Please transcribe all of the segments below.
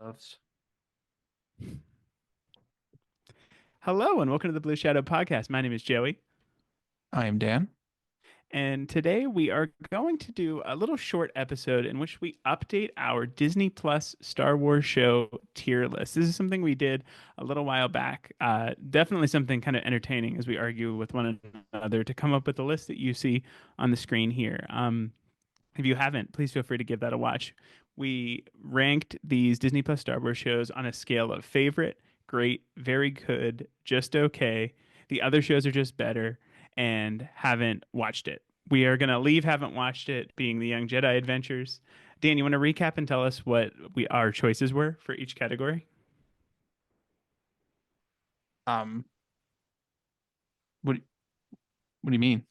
Loves. Hello and welcome to the Blue Shadow Podcast. My name is Joey, I am Dan. and today we are going to do a little short episode in which we update our Disney Plus Star Wars show tier list. This is something we did a little while back. Definitely something kind of entertaining as we argue with one another to come up with the list that you see on the screen here. If you haven't, please feel free to give that a watch. We ranked these Disney Plus Star Wars shows on a scale of favorite, great, very good, just okay. The other shows are just better, and haven't watched it. We are going to leave haven't watched it, being the Young Jedi Adventures. Dan, you want to recap and tell us what our choices were for each category? Um, what what do you mean?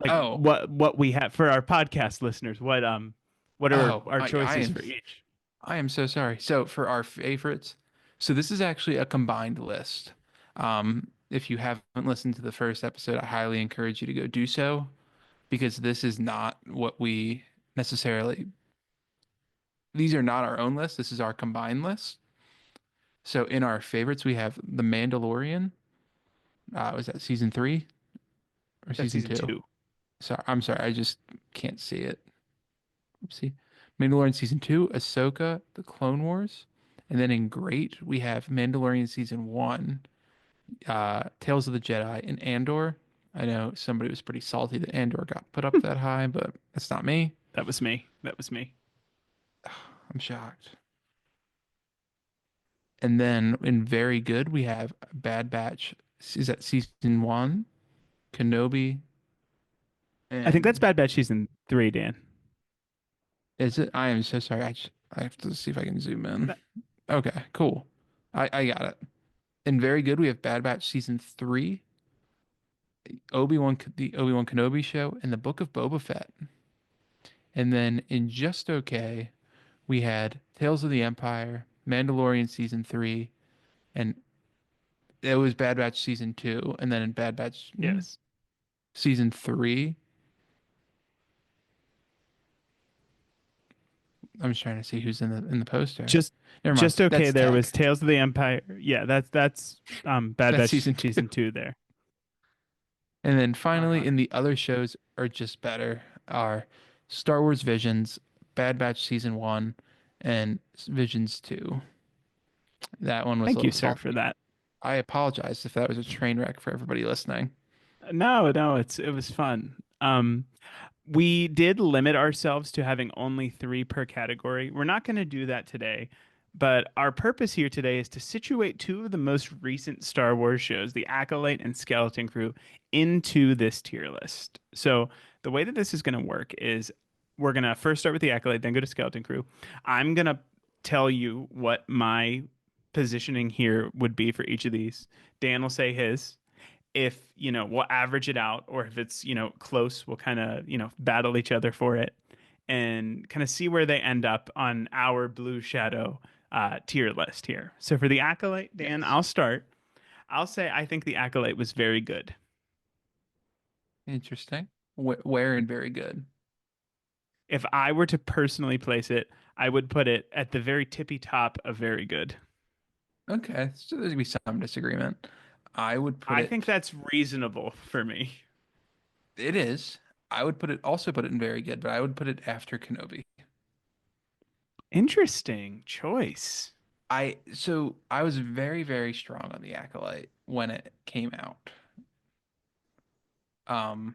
Like Oh, what we have for our podcast listeners. What are oh, our I choices am for each? I am so sorry. So for our favorites, so this is actually a combined list. If you haven't listened to the first episode, I highly encourage you to go do so because this is not what we necessarily. These are not our own list. This is our combined list. So in our favorites, we have The Mandalorian. Was that season three or That's season season two? two. Sorry, I'm sorry. I just can't see it. Oopsie. Mandalorian season two, Ahsoka, The Clone Wars, and then in great we have Mandalorian season one, Tales of the Jedi, and Andor. I know somebody was pretty salty that Andor got put up that high, but that's not me. That was me. That was me. I'm shocked. And then in very good we have Bad Batch. Is that season one? Kenobi, I think that's and Bad Batch season three, Dan. is it? I am so sorry. I have to see if I can zoom in. That- Okay, cool. I got it. In very good, we have Bad Batch season three, the Obi-Wan Kenobi show, and the Book of Boba Fett. And then in just okay, we had Tales of the Empire, Mandalorian season three, and it was Bad Batch season two. And then in Bad Batch Yes. season three, I'm just trying to see who's in the poster. Just Never mind. just okay. That's There was Tech. Tales of the Empire. Yeah, that's Bad That's Batch season two. season two there. And then finally, Uh-huh. in the other shows are just better are Star Wars Visions, Bad Batch season one, and Visions two. That one was a Thank you, little sir, for salty. that. I apologize if that was a train wreck for everybody listening. No, it was fun. We did limit ourselves to having only three per category. We're not going to do that today, but our purpose here today is to situate two of the most recent Star Wars shows, The Acolyte and Skeleton Crew, into this tier list. So the way that this is going to work is we're going to first start with The Acolyte, then go to Skeleton Crew. I'm going to tell you what my positioning here would be for each of these. Dan will say his. If we'll average it out, or if it's close, we'll kind of battle each other for it and kind of see where they end up on our Blue Shadow tier list here. So for the Acolyte, Dan, Yes. I'll start. I'll say I think the Acolyte was very good. Interesting. Where and very good. If I were to personally place it, I would put it at the very tippy top of very good. Okay, so there's gonna be some disagreement. I would put I think it, that's reasonable for me. it is. I would also put it in very good, but I would put it after Kenobi. Interesting choice. I was very, very strong on the Acolyte when it came out. Um,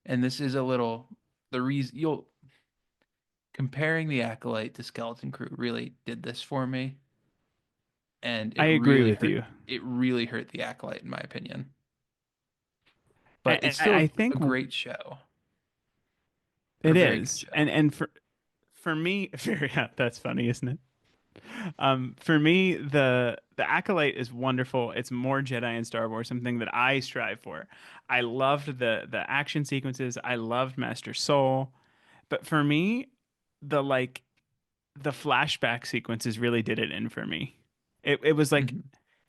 and this is a little the reason you'll comparing the Acolyte to Skeleton Crew really did this for me, and I agree with you. it really hurt the Acolyte in my opinion. But I, it's I still I a think great show, or it very good is, show. and for me, very yeah, that's funny, isn't it? For me, the Acolyte is wonderful. It's more Jedi in Star Wars, something that I strive for. I loved the action sequences. I loved Master Soul, but for me, the like the flashback sequences really did it in for me. It was like Hmm.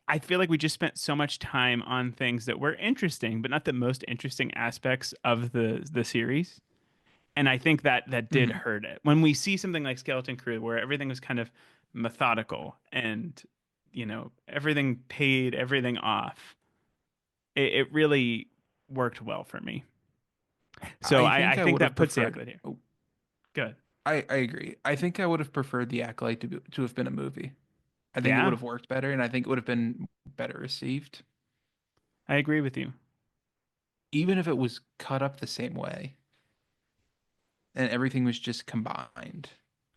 I feel like we just spent so much time on things that were interesting, but not the most interesting aspects of the series. And I think that did Hmm. hurt it. When we see something like Skeleton Crew, where everything was kind of methodical and, everything paid everything off. It really worked well for me. So I I think I think would have that puts the preferred. Acolyte here. Oh, Good. I agree. I think I would have preferred the Acolyte to have been a movie. I think it would Yeah, have worked better, and I think it would have been better received, I agree with you. even if it was cut up the same way and everything was just combined.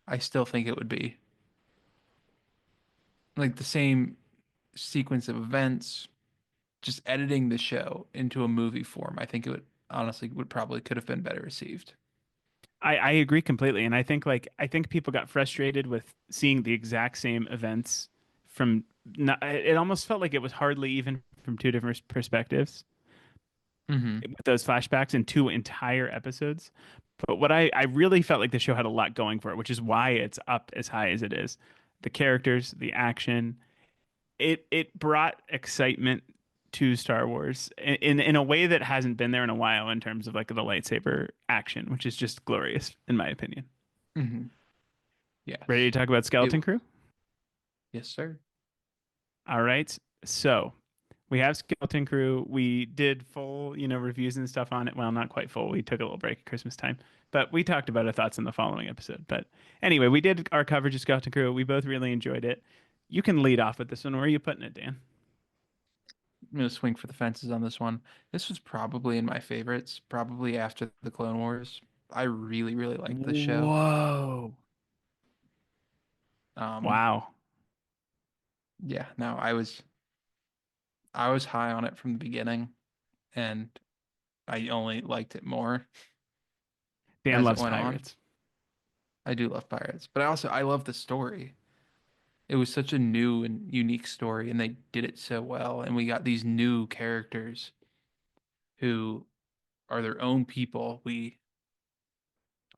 I still think it would be like the same sequence of events, just editing the show into a movie form. I think it would honestly would probably could have been better received. I agree completely. And I think people got frustrated with seeing the exact same events from it almost felt like it was hardly even from two different perspectives Hmm. with those flashbacks in two entire episodes. But I really felt like the show had a lot going for it, which is why it's up as high as it is. The characters, the action, it brought excitement to Star Wars in a way that hasn't been there in a while in terms of like the lightsaber action, which is just glorious in my opinion. Hmm. Ready Yes. to talk about It. Skeleton Crew? Yes, sir. All right. So we have Skeleton Crew. We did full, reviews and stuff on it. Well, not quite full. We took a little break at Christmas time, but we talked about our thoughts in the following episode. But anyway, we did our coverage of Skeleton Crew. We both really enjoyed it. You can lead off with this one. Where are you putting it, Dan? I'm gonna swing for the fences on this one. This was probably in my favorites, probably after the Clone Wars. I really, really liked this show. Whoa. Um, Wow. yeah, no, I was high on it from the beginning, and I only liked it more Dan as it loves went on. pirates. I do love pirates, but I love the story. It was such a new and unique story, and they did it so well. And we got these new characters who are their own people.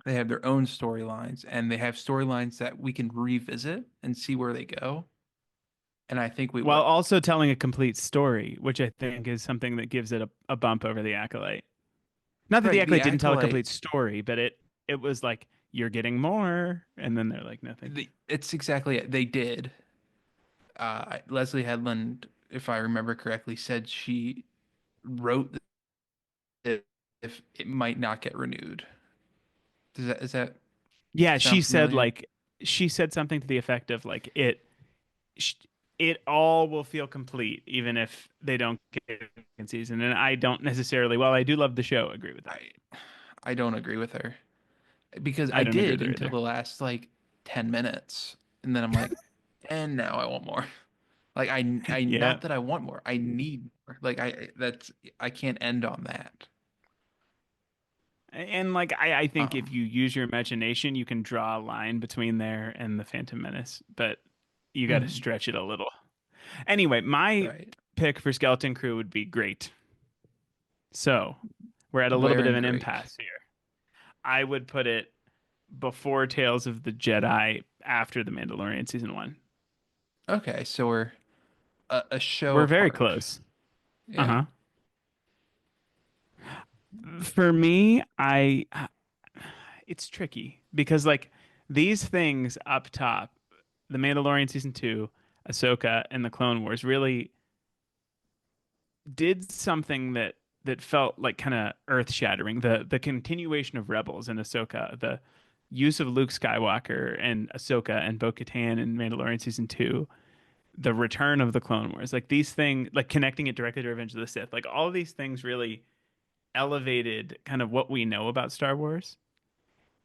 They have their own storylines, and they have storylines that we can revisit and see where they go. And I think we While will. also telling a complete story, which I think is something that gives it a bump over the Acolyte. Not that the Right, the Acolyte didn't tell a Acolyte, complete story, but it was like you're getting more, and then they're like, no, thank you. it's exactly it. They did. Leslie Headland, if I remember correctly, said she wrote it if it might not get renewed. Does that Yeah, sound familiar? she said something to the effect of like sh- it all will feel complete even if they don't get a second season. And I don't necessarily, well, I do love the show, agree with that. I I don't agree with her because I I don't agree did there until either. the last like 10 minutes, and then I'm like, and now I want more. Like I Yeah. not that I want more. I need more. Like I can't end on that. And like I think if Um, you use your imagination, you can draw a line between there and the Phantom Menace, but you got to mhm, stretch it a little. Anyway, my right. pick for Skeleton Crew would be great. So we're at a little bit of Wearing an great. impasse here. I would put it before Tales of the Jedi, after The Mandalorian season one. Okay, so we're a show We're very apart. close. Yeah. Uh-huh. For me, it's tricky because like these things up top, The Mandalorian season 2, Ahsoka, and The Clone Wars really did something that felt like kind of earth-shattering. The continuation of Rebels and Ahsoka, the use of Luke Skywalker and Ahsoka and Bo-Katan in Mandalorian season 2, the return of the Clone Wars, like these things, like connecting it directly to Revenge of the Sith, like all of these things really elevated kind of what we know about Star Wars.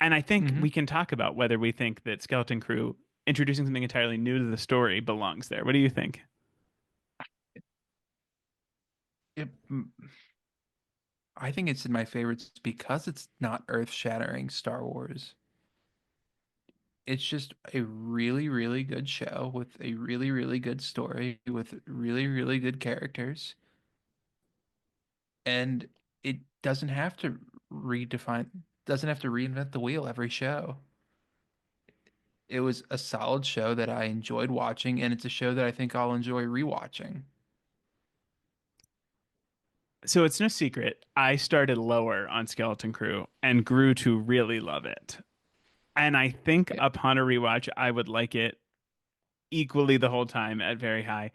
And I think Hmm. we can talk about whether we think that Skeleton Crew introducing something entirely new to the story belongs there. What do you think? I think it's in my favorites because it's not earth-shattering Star Wars. It's just a really, really good show with a really, really good story with really, really good characters. And it doesn't have to reinvent the wheel every show. It was a solid show that I enjoyed watching, and it's a show that I think I'll enjoy rewatching. So it's no secret, I started lower on Skeleton Crew and grew to really love it. And I think Yeah. upon a rewatch, I would like it equally the whole time at very high.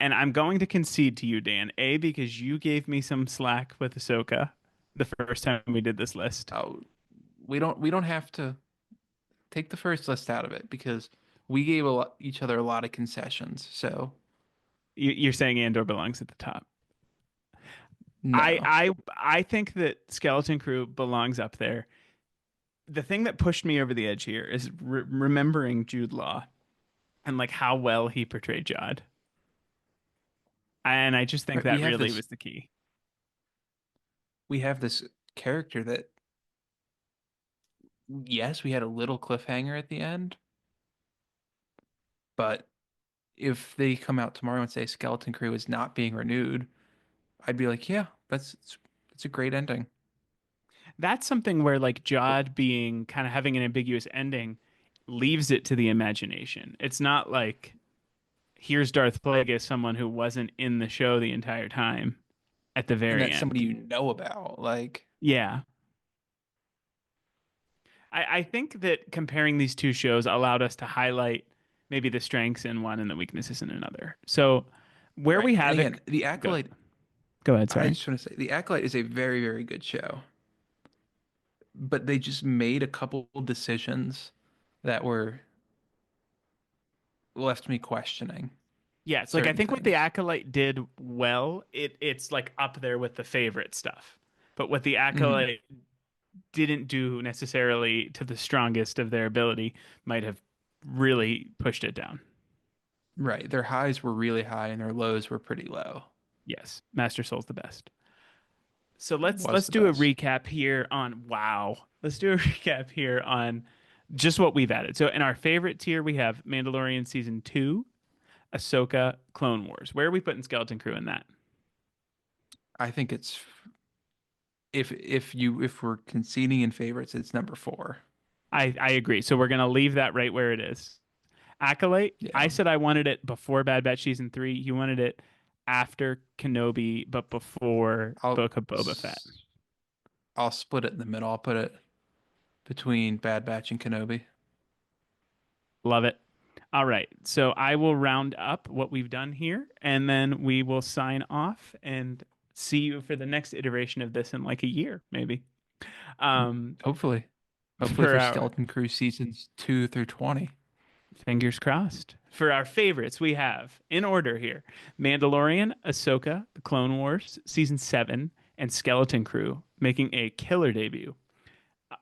And I'm going to concede to you, Dan, A, because you gave me some slack with Ahsoka the first time we did this list. Oh, we don't have to take the first list out of it because we gave each other a lot of concessions. So You're saying Andor belongs at the top. I no. I I think that Skeleton Crew belongs up there. The thing that pushed me over the edge here is remembering Jude Law and like how well he portrayed Jod. And I just think Right, that really was the key. we have this character that yes, we had a little cliffhanger at the end, but if they come out tomorrow and say Skeleton Crew is not being renewed, I'd be like, yeah, that's a great ending. That's something where like Jod being kind of having an ambiguous ending leaves it to the imagination. It's not like here's Darth Plagueis, someone who wasn't in the show the entire time at the And very that's somebody end. you know about. Like, Yeah. I think that comparing these two shows allowed us to highlight maybe the strengths in one and the weaknesses in another. So where right. we And have it, again, The go, Acolyte, go ahead, I sorry. just want to say, The Acolyte is a very, very good show, but they just made a couple decisions that were left me questioning Yeah, it's like I certain think what the things. Acolyte did well, it's like up there with the favorite stuff. But what the Hmm. Acolyte didn't do necessarily to the strongest of their ability might have really pushed it down. Right. Their highs were really high and their lows were pretty low. Yes, Master Soul's the best. So Was let's the do a best. recap here on wow. Let's do a recap here on just what we've added. So in our favorite tier, we have Mandalorian season 2, Ahsoka, Clone Wars. Where are we putting Skeleton Crew in that? I think it's if we're conceding in favorites, it's number four. I agree. So we're gonna leave that right where it is. Acolyte, I Yeah. said I wanted it before Bad Batch season 3. You wanted it after Kenobi, but before I'll Book of Boba Fett. s- I'll split it in the middle. I'll put it between Bad Batch and Kenobi. Love it. All right. So I will round up what we've done here, and then we will sign off and see you for the next iteration of this in like a year, maybe. Um, Hopefully. Hopefully for for our Skeleton Crew seasons 2 through 20. fingers crossed. For our favorites, we have in order here Mandalorian, Ahsoka, The Clone Wars, Season 7, and Skeleton Crew making a killer debut.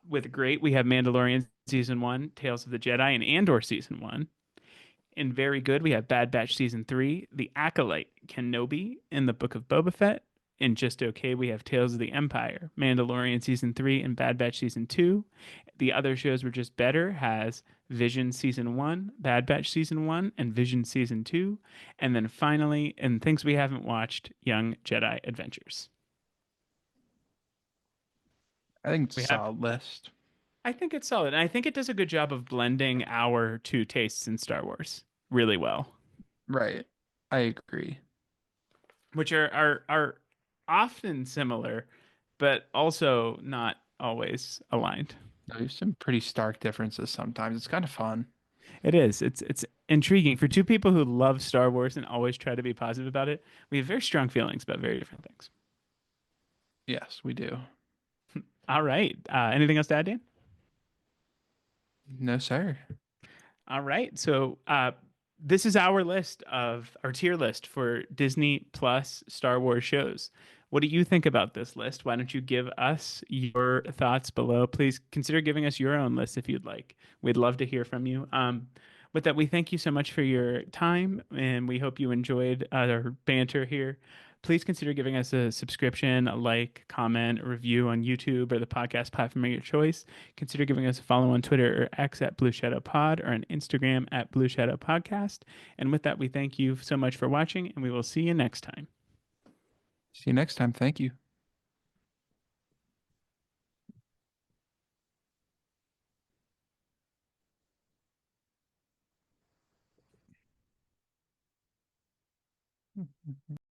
With great, we have Mandalorian Season 1, Tales of the Jedi, and Andor Season 1. In very good, we have Bad Batch Season 3, The Acolyte, Kenobi, and the Book of Boba Fett. In just okay, we have Tales of the Empire, Mandalorian Season 3, and Bad Batch Season 2. The other shows were just better, has Vision Season 1, Bad Batch Season 1, and Vision Season 2. And then finally, in things we haven't watched, Young Jedi Adventures. I think it's a We have, solid list. I think it's solid. And I think it does a good job of blending our two tastes in Star Wars really well. Right. I agree. Which are often similar, but also not always aligned. There's some pretty stark differences sometimes. It's kind of fun. It is. It's intriguing for two people who love Star Wars and always try to be positive about it. We have very strong feelings about very different things. Yes, we do. All right. Anything else to add, Dan? No, sir. All right. So this is our list of our tier list for Disney Plus Star Wars shows. What do you think about this list? Why don't you give us your thoughts below? Please consider giving us your own list if you'd like. We'd love to hear from you. With that, we thank you so much for your time, and we hope you enjoyed our banter here. Please consider giving us a subscription, a like, comment, a review on YouTube or the podcast platform of your choice. Consider giving us a follow on Twitter or X at Blue Shadow Pod or on Instagram at Blue Shadow Podcast. And with that, we thank you so much for watching, and we will see you next time. See you next time. Thank you.